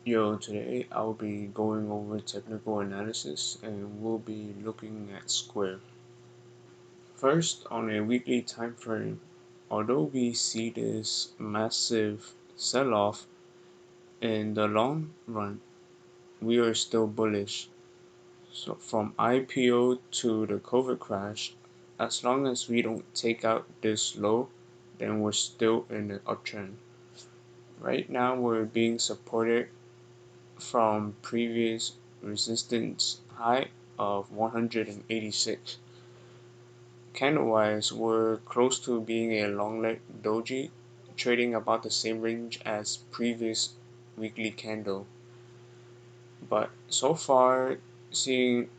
Yo, today I'll be going over technical analysis and we'll be looking at Square. First, on a weekly time frame, although we see this massive sell-off in the long run, we are still bullish. So from IPO to the COVID crash, as long as we don't take out this low, then we're still in the uptrend. Right now we're being supported from previous resistance high of 186. Candle-wise, we're close to being a long leg doji, trading about the same range as previous weekly candle. But so far, seeing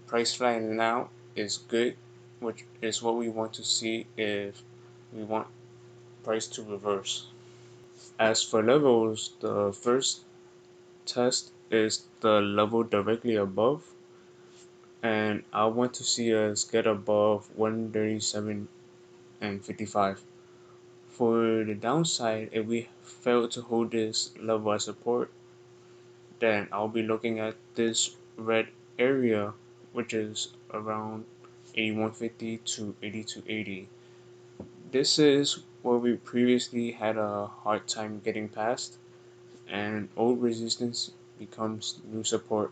price flattening out is good, which is what we want to see if we want price to reverse. As for levels, the first test is the level directly above, and I want to see us get above 137 and 55. For the downside, if we fail to hold this level as support, then I'll be looking at this red area, which is around 8150 to 8280. This is where we previously had a hard time getting past, and old resistance becomes new support.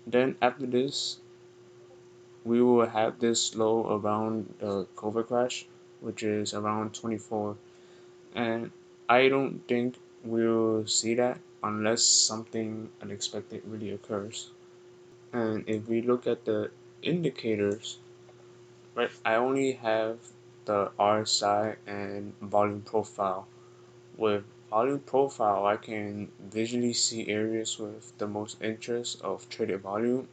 Then after this, we will have this low around the COVID crash, which is around 24. And I don't think we'll see that unless something unexpected really occurs. And if we look at the indicators, right, I only have the RSI and volume profile. With volume profile, I can visually see areas with the most interest of traded volume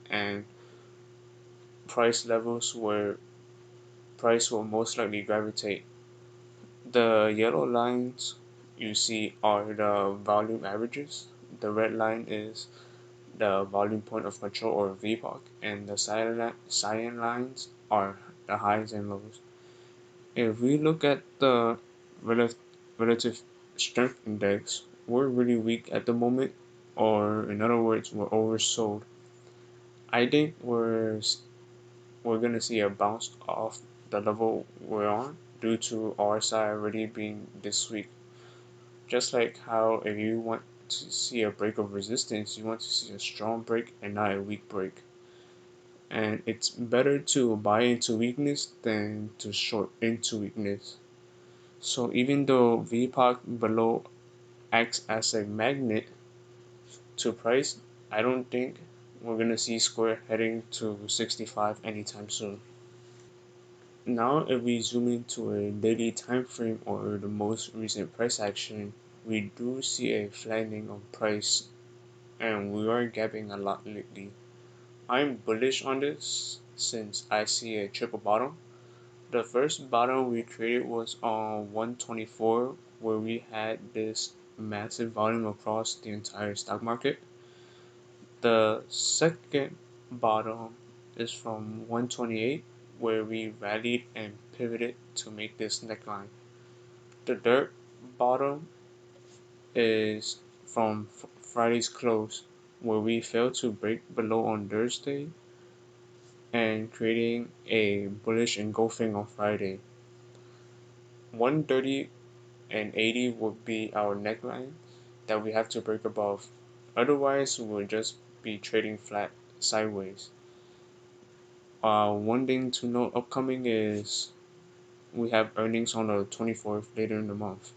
and price levels where price will most likely gravitate. The yellow lines you see are the volume averages. The red line is the volume point of control or VPOC, and the cyan lines are the highs and lows. If we look at the relative strength index, we're really weak at the moment, or in other words, we're oversold. I think we're gonna see a bounce off the level we're on due to RSI already being this weak. Just like how if you want to see a break of resistance, you want to see a strong break and not a weak break. And it's better to buy into weakness than to short into weakness. So even though VPOC below acts as a magnet to price, I don't think we're gonna see Square heading to 65 anytime soon. Now if we zoom into a daily time frame or the most recent price action, we do see a flattening of price and we are gapping a lot lately. I'm bullish on this since I see a triple bottom. The first bottom we created was on 124 where we had this massive volume across the entire stock market. The second bottom is from 128 where we rallied and pivoted to make this neckline. The third bottom is from Friday's close where we failed to break below on Thursday and creating a bullish engulfing on Friday. 130 and 80 would be our neckline that we have to break above. Otherwise, we'll just be trading flat sideways. One thing to note upcoming is we have earnings on the 24th later in the month.